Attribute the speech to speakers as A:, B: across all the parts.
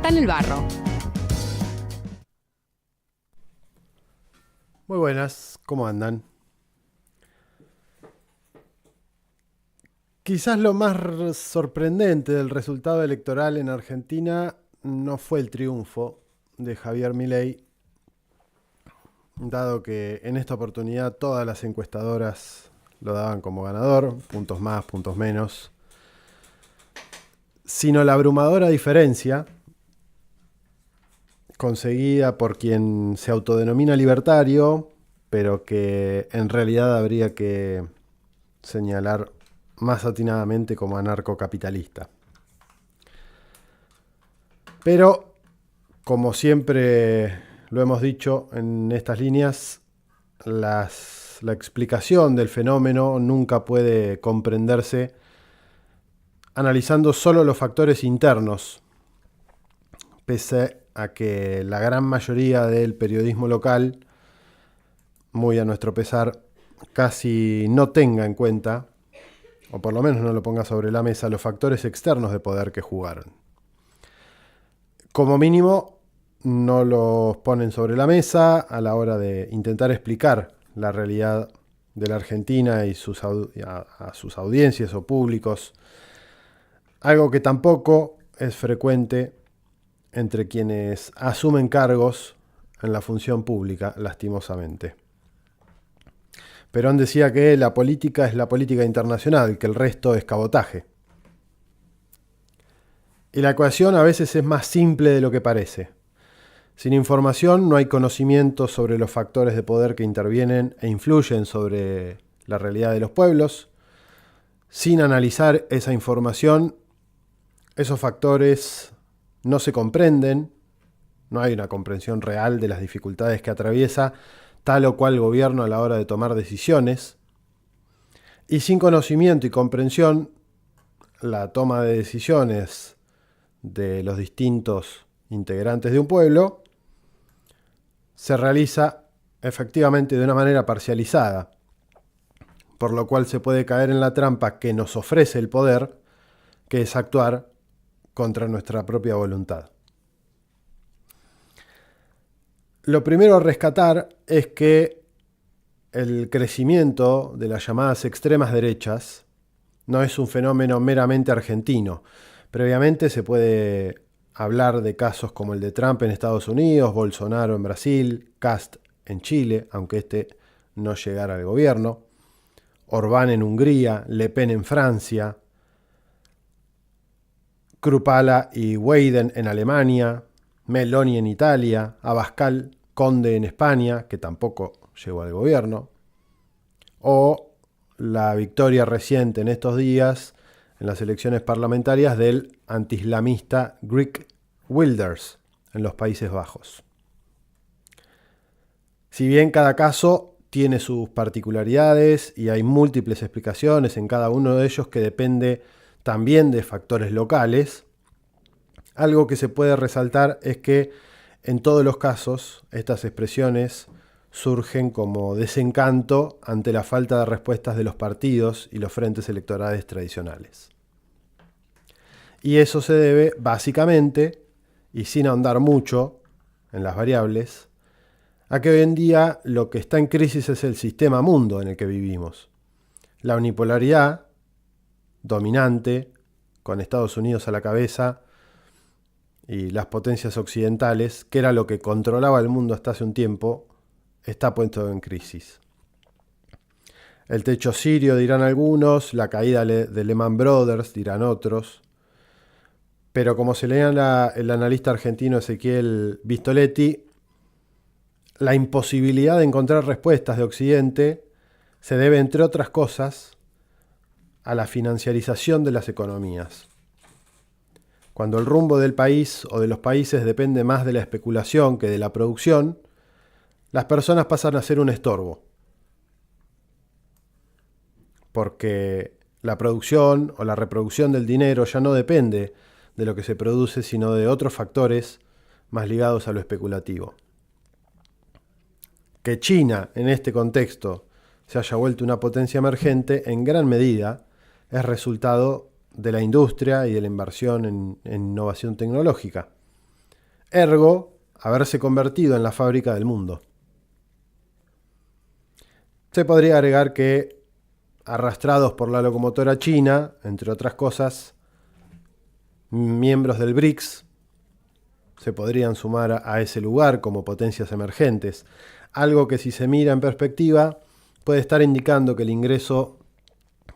A: está en el barro.
B: Muy buenas, ¿cómo andan? Quizás lo más sorprendente del resultado electoral en Argentina no fue el triunfo de Javier Milei, dado que en esta oportunidad todas las encuestadoras lo daban como ganador, puntos más, puntos menos, sino la abrumadora diferencia conseguida por quien se autodenomina libertario, pero que en realidad habría que señalar más atinadamente como anarcocapitalista. Pero, como siempre lo hemos dicho en estas líneas, la explicación del fenómeno nunca puede comprenderse analizando solo los factores internos, pese a que la gran mayoría del periodismo local, muy a nuestro pesar, casi no tenga en cuenta, o por lo menos no lo ponga sobre la mesa, los factores externos de poder que jugaron. Como mínimo, no los ponen sobre la mesa a la hora de intentar explicar la realidad de la Argentina y a sus audiencias o públicos, algo que tampoco es frecuente entre quienes asumen cargos en la función pública, lastimosamente. Perón decía que la política es la política internacional, que el resto es cabotaje. Y la ecuación a veces es más simple de lo que parece. Sin información no hay conocimiento sobre los factores de poder que intervienen e influyen sobre la realidad de los pueblos. Sin analizar esa información, esos factores no se comprenden, no hay una comprensión real de las dificultades que atraviesa tal o cual gobierno a la hora de tomar decisiones. Y sin conocimiento y comprensión, la toma de decisiones de los distintos integrantes de un pueblo se realiza efectivamente de una manera parcializada, por lo cual se puede caer en la trampa que nos ofrece el poder, que es actuar contra nuestra propia voluntad. Lo primero a rescatar es que el crecimiento de las llamadas extremas derechas no es un fenómeno meramente argentino. Previamente se puede hablar de casos como el de Trump en Estados Unidos, Bolsonaro en Brasil, Kast en Chile, aunque este no llegara al gobierno, Orbán en Hungría, Le Pen en Francia, Krupala y Weiden en Alemania, Meloni en Italia, Abascal, Conde en España, que tampoco llegó al gobierno, o la victoria reciente en estos días en las elecciones parlamentarias del antiislamista Geert Wilders en los Países Bajos. Si bien cada caso tiene sus particularidades y hay múltiples explicaciones en cada uno de ellos que depende también de factores locales, algo que se puede resaltar es que en todos los casos estas expresiones surgen como desencanto ante la falta de respuestas de los partidos y los frentes electorales tradicionales. Y eso se debe básicamente, y sin ahondar mucho en las variables, a que hoy en día lo que está en crisis es el sistema mundo en el que vivimos. La unipolaridad dominante, con Estados Unidos a la cabeza y las potencias occidentales, que era lo que controlaba el mundo hasta hace un tiempo, está puesto en crisis. El techo sirio, dirán algunos, la caída de Lehman Brothers, dirán otros. Pero como se leía el analista argentino Ezequiel Vistoletti, la imposibilidad de encontrar respuestas de Occidente se debe, entre otras cosas, a la financiarización de las economías. Cuando el rumbo del país o de los países depende más de la especulación que de la producción, las personas pasan a ser un estorbo. Porque la producción o la reproducción del dinero ya no depende de lo que se produce, sino de otros factores más ligados a lo especulativo. Que China, en este contexto, se haya vuelto una potencia emergente, en gran medida es resultado de la industria y de la inversión en innovación tecnológica. ergo haberse convertido en la fábrica del mundo. Se podría agregar que, arrastrados por la locomotora china, entre otras cosas, miembros del BRICS se podrían sumar a ese lugar como potencias emergentes, algo que, si se mira en perspectiva, puede estar indicando que el ingreso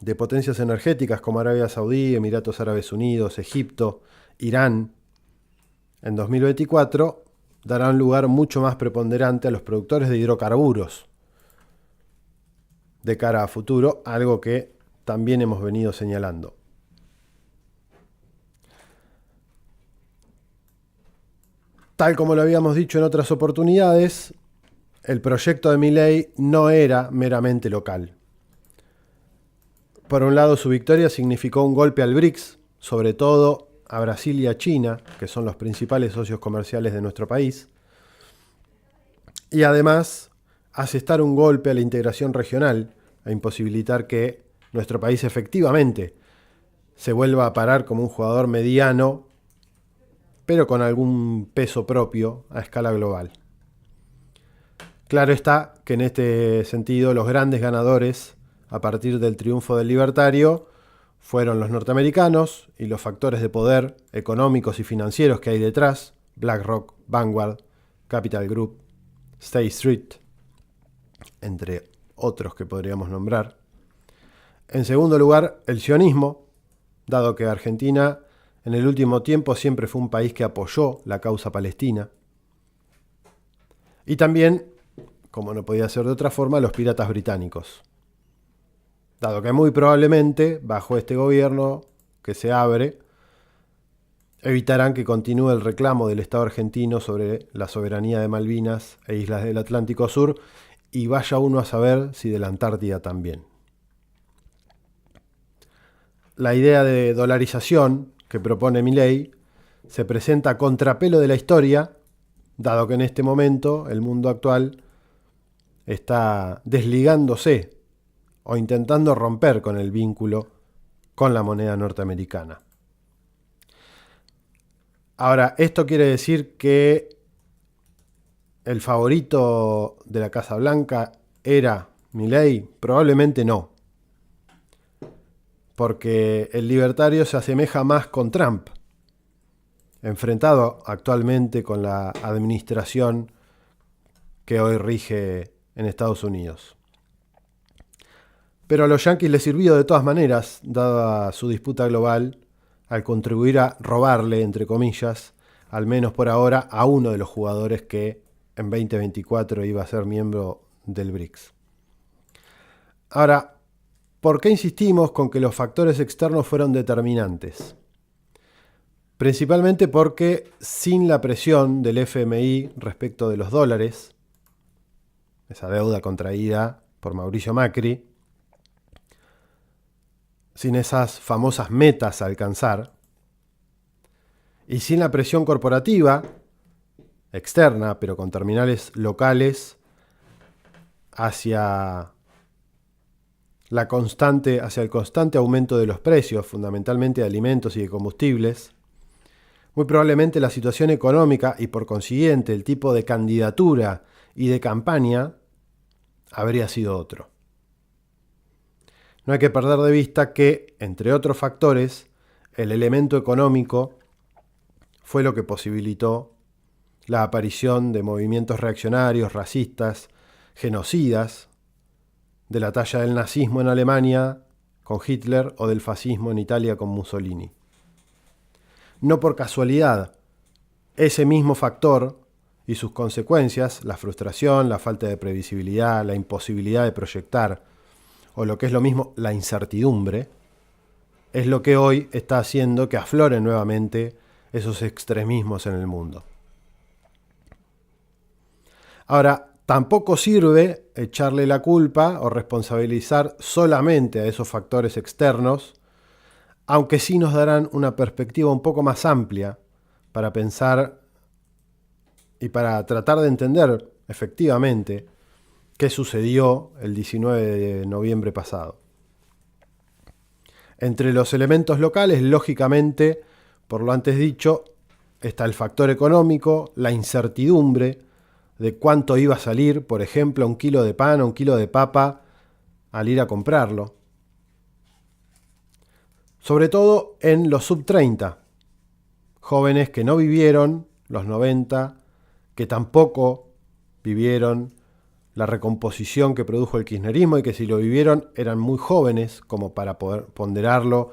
B: de potencias energéticas como Arabia Saudí, Emiratos Árabes Unidos, Egipto, Irán, en 2024 dará un lugar mucho más preponderante a los productores de hidrocarburos de cara a futuro, algo que también hemos venido señalando. Tal como lo habíamos dicho en otras oportunidades, el proyecto de Milei no era meramente local. Por un lado, su victoria significó un golpe al BRICS, sobre todo a Brasil y a China, que son los principales socios comerciales de nuestro país, y además asestar un golpe a la integración regional, a imposibilitar que nuestro país efectivamente se vuelva a parar como un jugador mediano, pero con algún peso propio a escala global. Claro está que en este sentido los grandes ganadores a partir del triunfo del libertario fueron los norteamericanos y los factores de poder económicos y financieros que hay detrás: BlackRock, Vanguard, Capital Group, State Street, entre otros que podríamos nombrar. En segundo lugar, el sionismo, dado que Argentina en el último tiempo siempre fue un país que apoyó la causa palestina. Y también, como no podía ser de otra forma, los piratas británicos, dado que muy probablemente, bajo este gobierno que se abre, evitarán que continúe el reclamo del Estado argentino sobre la soberanía de Malvinas e islas del Atlántico Sur, y vaya uno a saber si de la Antártida también. La idea de dolarización que propone Milei se presenta a contrapelo de la historia, dado que en este momento el mundo actual está desligándose o intentando romper con el vínculo con la moneda norteamericana. Ahora, ¿esto quiere decir que el favorito de la Casa Blanca era Milei? Probablemente no, porque el libertario se asemeja más con Trump, enfrentado actualmente con la administración que hoy rige en Estados Unidos. Pero a los yanquis les sirvió de todas maneras, dada su disputa global, al contribuir a robarle, entre comillas, al menos por ahora, a uno de los jugadores que en 2024 iba a ser miembro del BRICS. Ahora, ¿por qué insistimos con que los factores externos fueron determinantes? Principalmente porque sin la presión del FMI respecto de los dólares, esa deuda contraída por Mauricio Macri, sin esas famosas metas a alcanzar, y sin la presión corporativa externa, pero con terminales locales, hacia el constante aumento de los precios, fundamentalmente de alimentos y de combustibles, muy probablemente la situación económica y por consiguiente el tipo de candidatura y de campaña habría sido otro. No hay que perder de vista que, entre otros factores, el elemento económico fue lo que posibilitó la aparición de movimientos reaccionarios, racistas, genocidas, de la talla del nazismo en Alemania con Hitler o del fascismo en Italia con Mussolini. No por casualidad, ese mismo factor y sus consecuencias, la frustración, la falta de previsibilidad, la imposibilidad de proyectar, o lo que es lo mismo, la incertidumbre, es lo que hoy está haciendo que afloren nuevamente esos extremismos en el mundo. Ahora, tampoco sirve echarle la culpa o responsabilizar solamente a esos factores externos, aunque sí nos darán una perspectiva un poco más amplia para pensar y para tratar de entender efectivamente qué sucedió el 19 de noviembre pasado. Entre los elementos locales, lógicamente, por lo antes dicho, está el factor económico, la incertidumbre de cuánto iba a salir, por ejemplo, un kilo de pan o un kilo de papa al ir a comprarlo. Sobre todo en los sub 30, jóvenes que no vivieron los 90, que tampoco vivieron la recomposición que produjo el kirchnerismo y que si lo vivieron eran muy jóvenes como para poder ponderarlo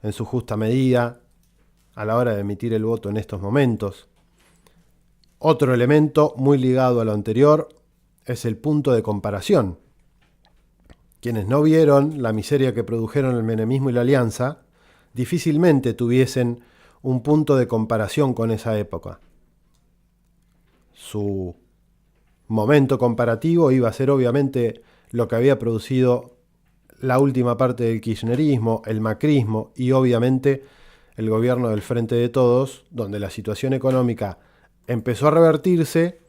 B: en su justa medida a la hora de emitir el voto en estos momentos. Otro elemento muy ligado a lo anterior es el punto de comparación. Quienes no vieron la miseria que produjeron el menemismo y la alianza, difícilmente tuviesen un punto de comparación con esa época. Su momento comparativo iba a ser obviamente lo que había producido la última parte del kirchnerismo, el macrismo y obviamente el gobierno del Frente de Todos, donde la situación económica empezó a revertirse,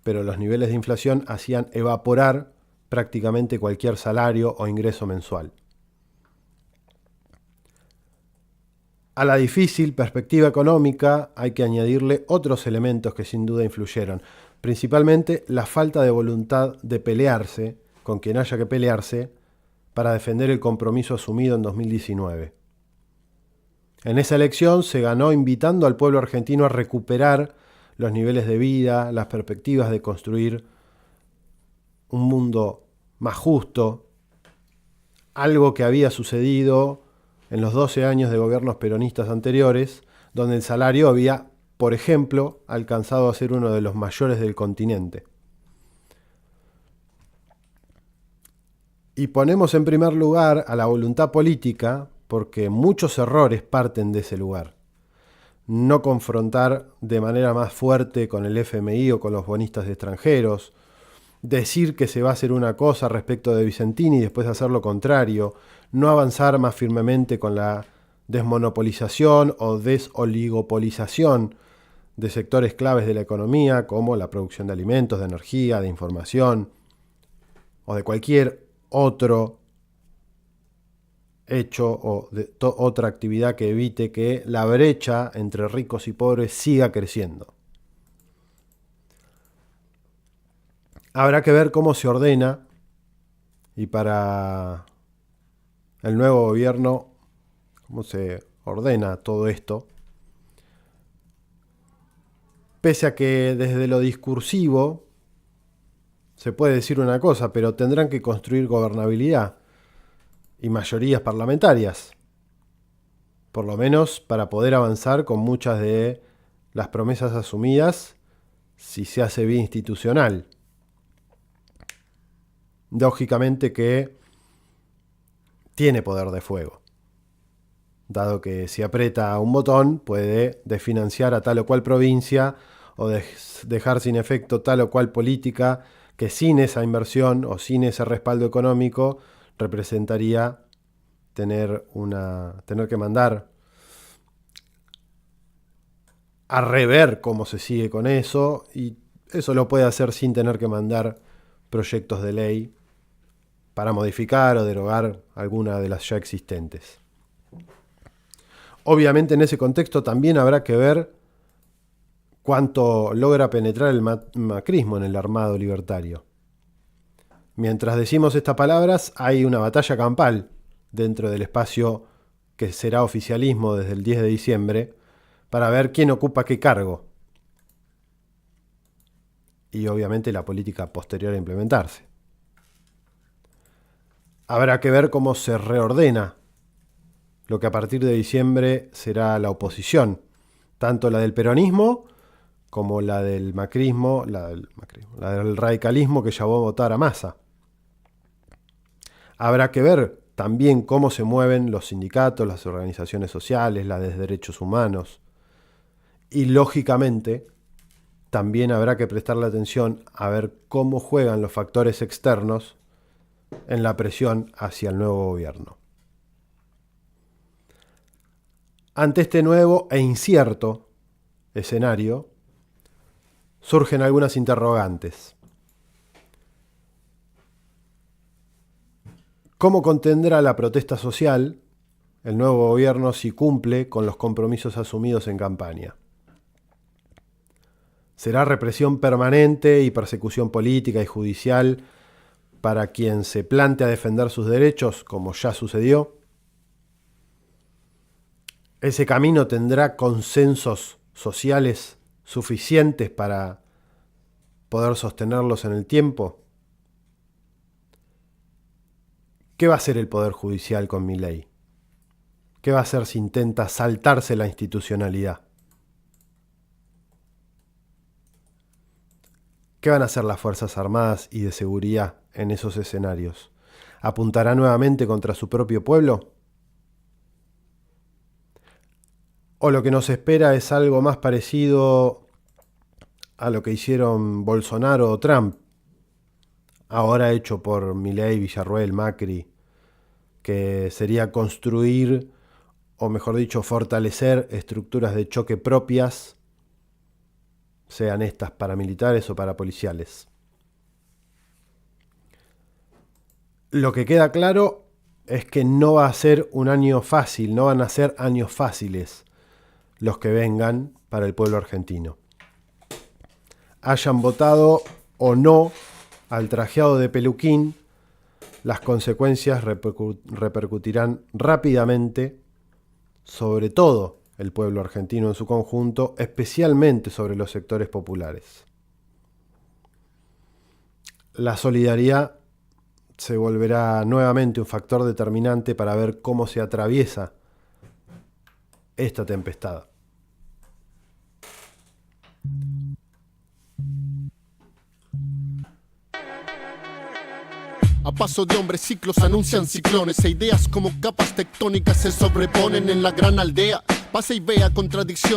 B: pero los niveles de inflación hacían evaporar prácticamente cualquier salario o ingreso mensual. A la difícil perspectiva económica hay que añadirle otros elementos que sin duda influyeron, principalmente la falta de voluntad de pelearse con quien haya que pelearse para defender el compromiso asumido en 2019. En esa elección se ganó invitando al pueblo argentino a recuperar los niveles de vida, las perspectivas de construir un mundo más justo, algo que había sucedido en los 12 años de gobiernos peronistas anteriores, donde el salario había, por ejemplo, alcanzado a ser uno de los mayores del continente. Y ponemos en primer lugar a la voluntad política porque muchos errores parten de ese lugar. No confrontar de manera más fuerte con el FMI o con los bonistas extranjeros, decir que se va a hacer una cosa respecto de Vicentini y después hacer lo contrario, no avanzar más firmemente con la desmonopolización o desoligopolización de sectores claves de la economía como la producción de alimentos, de energía, de información o de cualquier otro hecho o de otra actividad que evite que la brecha entre ricos y pobres siga creciendo. Habrá que ver cómo se ordena y para el nuevo gobierno, cómo se ordena todo esto. Pese a que desde lo discursivo se puede decir una cosa, pero tendrán que construir gobernabilidad y mayorías parlamentarias, por lo menos para poder avanzar con muchas de las promesas asumidas si se hace vía institucional. Lógicamente que tiene poder de fuego, dado que si aprieta un botón puede desfinanciar a tal o cual provincia o dejar sin efecto tal o cual política que sin esa inversión o sin ese respaldo económico representaría tener que mandar a rever cómo se sigue con eso, y eso lo puede hacer sin tener que mandar proyectos de ley para modificar o derogar alguna de las ya existentes. Obviamente en ese contexto también habrá que ver cuánto logra penetrar el macrismo en el armado libertario. Mientras decimos estas palabras, hay una batalla campal dentro del espacio que será oficialismo desde el 10 de diciembre para ver quién ocupa qué cargo. Y obviamente la política posterior a implementarse. Habrá que ver cómo se reordena lo que a partir de diciembre será la oposición, tanto la del peronismo como la del macrismo, la del radicalismo que llevó a votar a Massa. Habrá que ver también cómo se mueven los sindicatos, las organizaciones sociales, las de derechos humanos. Y lógicamente también habrá que prestarle atención a ver cómo juegan los factores externos en la presión hacia el nuevo gobierno. Ante este nuevo e incierto escenario, surgen algunas interrogantes. ¿Cómo contendrá la protesta social el nuevo gobierno si cumple con los compromisos asumidos en campaña? Será represión permanente y persecución política y judicial para quien se plantea defender sus derechos, como ya sucedió. Ese camino tendrá consensos sociales suficientes para poder sostenerlos en el tiempo. ¿Qué va a hacer el Poder Judicial con Milei? ¿Qué va a hacer si intenta saltarse la institucionalidad? ¿Qué van a hacer las Fuerzas Armadas y de seguridad en esos escenarios? ¿Apuntará nuevamente contra su propio pueblo? ¿O lo que nos espera es algo más parecido a lo que hicieron Bolsonaro o Trump, ahora hecho por Milei, Villarruel, Macri, que sería construir, o mejor dicho, fortalecer estructuras de choque propias, sean estas paramilitares o parapoliciales? Lo que queda claro es que no va a ser un año fácil, no van a ser años fáciles los que vengan para el pueblo argentino. Hayan votado o no al trajeado de peluquín, las consecuencias repercutirán rápidamente sobre todo el pueblo argentino en su conjunto, especialmente sobre los sectores populares. La solidaridad se volverá nuevamente un factor determinante para ver cómo se atraviesa esta tempestad.
A: A paso de hombres ciclos anuncian ciclones e ideas como capas tectónicas se sobreponen en la gran aldea. Pase y vea contradicciones.